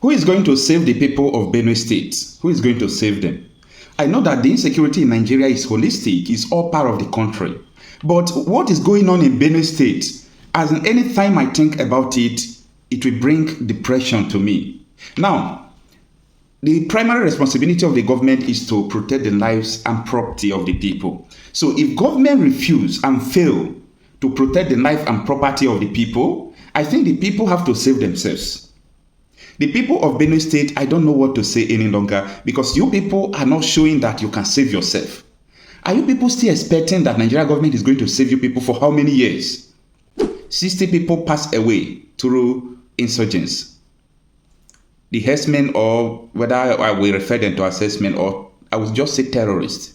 Who is going to save the people of Benue State? Who is going to save them? I know that the insecurity in Nigeria is holistic, it's all part of the country. But what is going on in Benue State, as in any time I think about it, it will bring depression to me. Now, the primary responsibility of the government is to protect the lives and property of the people. So if government refuse and fail to protect the life and property of the people, I think the people have to save themselves. The people of Benue State, I don't know what to say any longer, because you people are not showing that you can save yourself. Are you people still expecting that Nigeria government is going to save you people for how many years? 60 people passed away through insurgents. The herdsmen, or whether I will refer them to as herdsmen, or I would just say terrorists,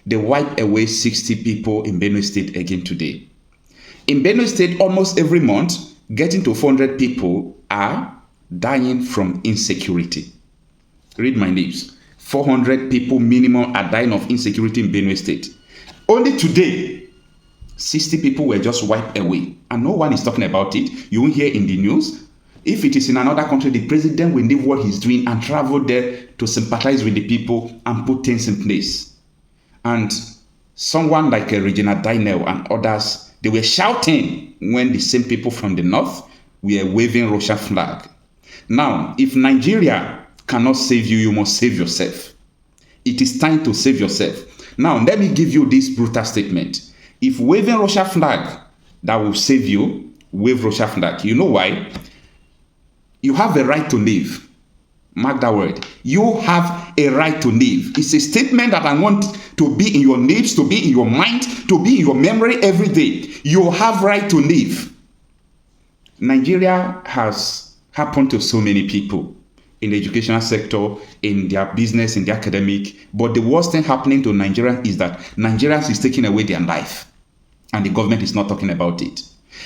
they wiped away 60 people in Benue State again today. In Benue State, almost every month, getting to 400 people are dying from insecurity. Read my lips. 400 people minimum are dying of insecurity in Benue State. Only today, 60 people were just wiped away, and no one is talking about it. You won't hear in the news. If it is in another country, the president will leave what he's doing and travel there to sympathize with the people and put things in place. And someone like Regina Daniel and others, they were shouting when the same people from the north were waving Russian flag. Now, if Nigeria cannot save you, you must save yourself. It is time to save yourself. Now, let me give you this brutal statement. If waving Russian flag that will save you, wave Russian flag. You know why? You have a right to live. Mark that word. You have a right to live. It's a statement that I want to be in your lips, to be in your mind, to be in your memory every day. You have right to live. Nigeria has happened to so many people in the educational sector, in their business, in the academic. But the worst thing happening to Nigerians is that Nigerians is taking away their life, and the government is not talking about it.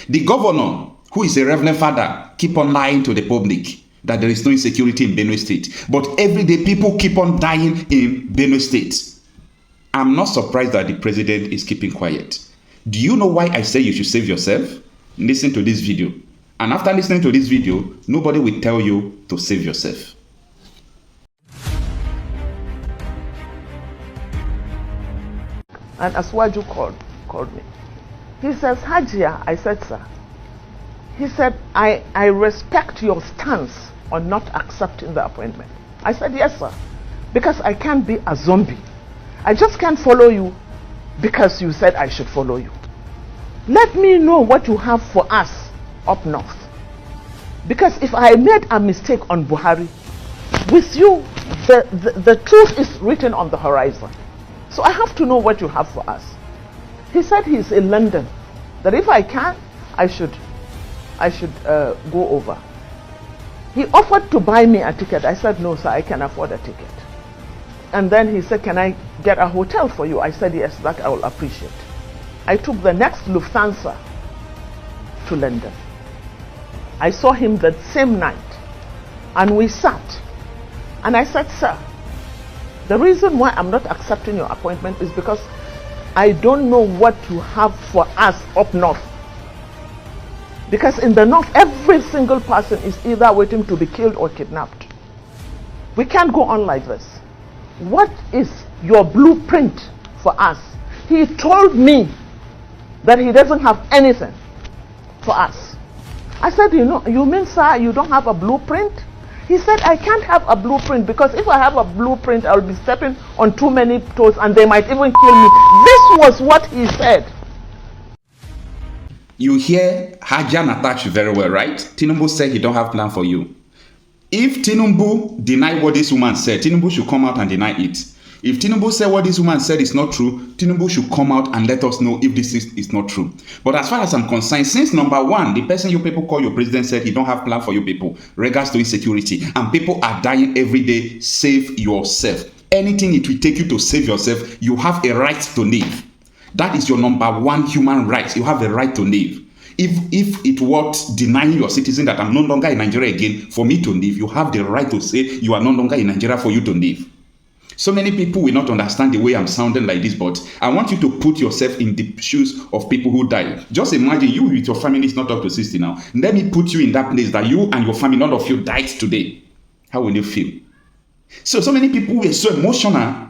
The governor, who is a reverend father, keep on lying to the public that there is no insecurity in Benue State. But every day people keep on dying in Benue State. I'm not surprised that the president is keeping quiet. Do you know why I say you should save yourself? Listen to this video. And after listening to this video, nobody will tell you to save yourself. And Aswaju called me. He says, Hajia, I said, sir. He said, I respect your stance on not accepting the appointment. I said, yes, sir. Because I can't be a zombie. I just can't follow you because you said I should follow you. Let me know what you have for us up north. Because if I made a mistake on Buhari, with you, the truth is written on the horizon. So I have to know what you have for us. He said he's in London, that if I can, I should go over. He offered to buy me a ticket. I said, no, sir, I can afford a ticket. And then he said, can I get a hotel for you? I said, yes, that I will appreciate. I took the next Lufthansa to London. I saw him that same night, and we sat. And I said, sir, the reason why I'm not accepting your appointment is because I don't know what you have for us up north. Because in the north, every single person is either waiting to be killed or kidnapped. We can't go on like this. What is your blueprint for us? He told me that he doesn't have anything for us. I said, you mean, sir, you don't have a blueprint? He said, I can't have a blueprint because if I have a blueprint, I'll be stepping on too many toes and they might even kill me. This was what he said. You hear Hajian attached very well, right? Tinubu said he don't have plan for you. If Tinubu deny what this woman said, Tinubu should come out and deny it. If Tinubu said what this woman said is not true, Tinubu should come out and let us know if this is not true. But as far as I'm concerned, since number one, the person you people call your president said he don't have plan for you people, regards to insecurity, and people are dying every day, save yourself. Anything it will take you to save yourself, you have a right to live. That is your number one human right. You have a right to live. If it was denying your citizen that I'm no longer in Nigeria again for me to live, you have the right to say you are no longer in Nigeria for you to live. So many people will not understand the way I'm sounding like this, but I want you to put yourself in the shoes of people who died. Just imagine you with your family is not up to 60 now. Let me put you in that place that you and your family, none of you died today. How will you feel? So many people were so emotional,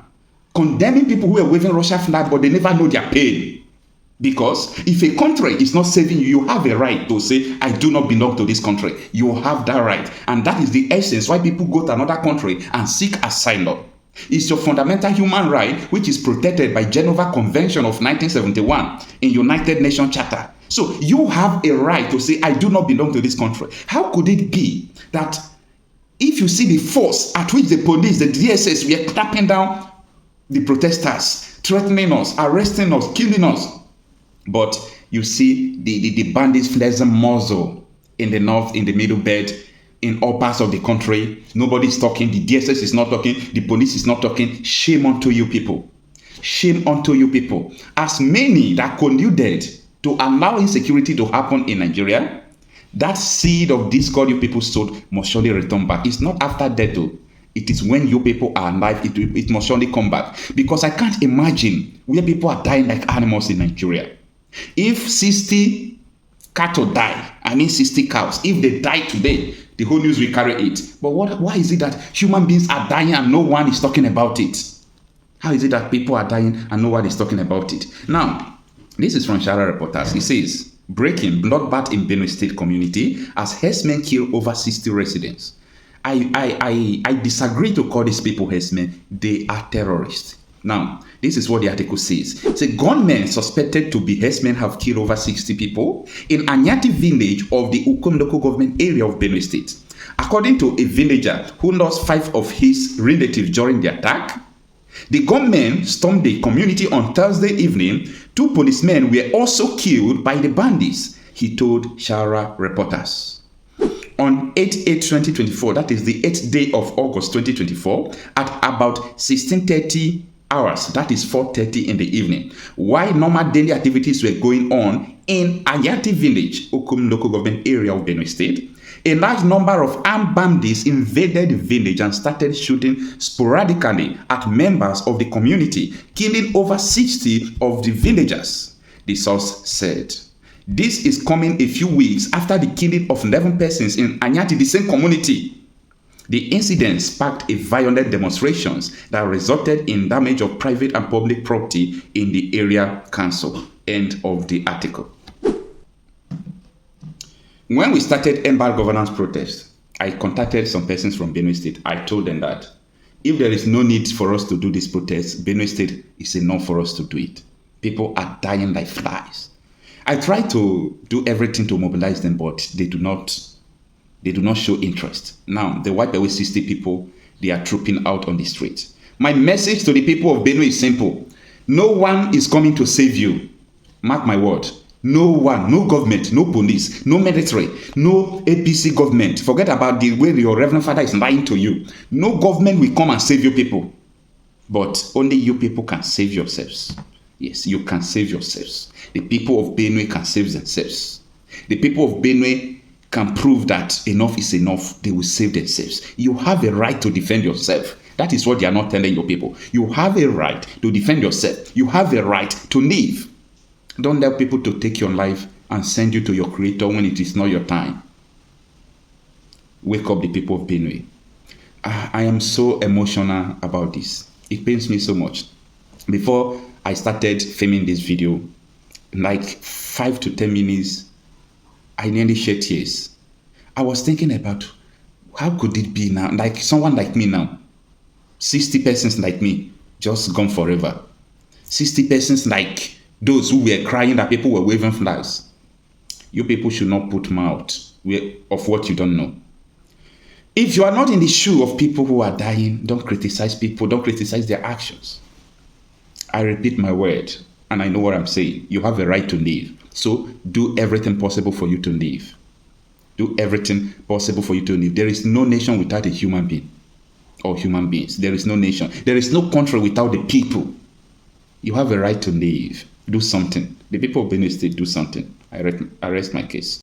condemning people who were waving Russia flag, but they never know their pain. Because if a country is not saving you, you have a right to say, I do not belong to this country. You have that right. And that is the essence why people go to another country and seek asylum. It's your fundamental human right, which is protected by Geneva Convention of 1971 in United Nations Charter. So you have a right to say, I do not belong to this country. How could it be that if you see the force at which the police, the DSS, were clapping down the protesters, threatening us, arresting us, killing us, but you see the bandits flexing muzzle in the north, in the middle belt, in all parts of the country. Nobody's talking. The DSS is not talking. The police is not talking. Shame unto you people. Shame unto you people. As many that colluded to allow insecurity to happen in Nigeria, that seed of discord you people sowed must surely return back. It's not after death though. It is when you people are alive, it must surely come back. Because I can't imagine where people are dying like animals in Nigeria. If 60 cattle die, 60 cows, if they die today, the whole news will carry it. But why is it that human beings are dying and no one is talking about it? How is it that people are dying and no one is talking about it? Now, this is from Shara Reporters. It says, breaking bloodbath in Benue State community as herdsmen kill over 60 residents. I disagree to call these people herdsmen. They are terrorists. Now, this is what the article says. It's a gunmen suspected to be herdsmen have killed over 60 people in Anyati village of the Ukom local government area of Benue State. According to a villager who lost 5 of his relatives during the attack, the gunmen stormed the community on Thursday evening. 2 policemen were also killed by the bandits, he told Shara Reporters. On 8/8/2024, that is the 8th day of August 2024, at about 16:30 hours, that is 4:30 in the evening, while normal daily activities were going on in Anyati village, Ukom local government area of Benue State, a large number of armed bandits invaded the village and started shooting sporadically at members of the community, killing over 60 of the villagers, the source said. This is coming a few weeks after the killing of 11 persons in Anyati, the same community. The incident sparked a violent demonstrations that resulted in damage of private and public property in the area council. End of the article. When we started Embal governance protest, I contacted some persons from Benue State. I told them that if there is no need for us to do this protest, Benue State is enough for us to do it. People are dying like flies. I try to do everything to mobilize them, but they do not show interest. Now, they wipe away 60 people. They are trooping out on the street. My message to the people of Benue is simple. No one is coming to save you. Mark my word. No one, no government, no police, no military, no APC government. Forget about the way your Reverend Father is lying to you. No government will come and save you people. But only you people can save yourselves. Yes, you can save yourselves. The people of Benue can save themselves. The people of Benue can prove that enough is enough. They will save themselves. You have a right to defend yourself. That is what they are not telling your people. You have a right to defend yourself. You have a right to live. Don't let people to take your life and send you to your creator when it is not your time. Wake up the people of Benue. I am so emotional about this. It pains me so much. Before I started filming this video, like 5 to 10 minutes, I nearly shed tears. I was thinking about how could it be now, like someone like me now, 60 persons like me, just gone forever. 60 persons like those who were crying that people were waving flags. You people should not put mouth of what you don't know. If you are not in the shoe of people who are dying, don't criticize people, don't criticize their actions. I repeat my word, and I know what I'm saying. You have a right to live. So do everything possible for you to live. Do everything possible for you to live. There is no nation without a human being or human beings. There is no nation. There is no country without the people. You have a right to live. Do something. The people of Benue State, do something. I rest my case.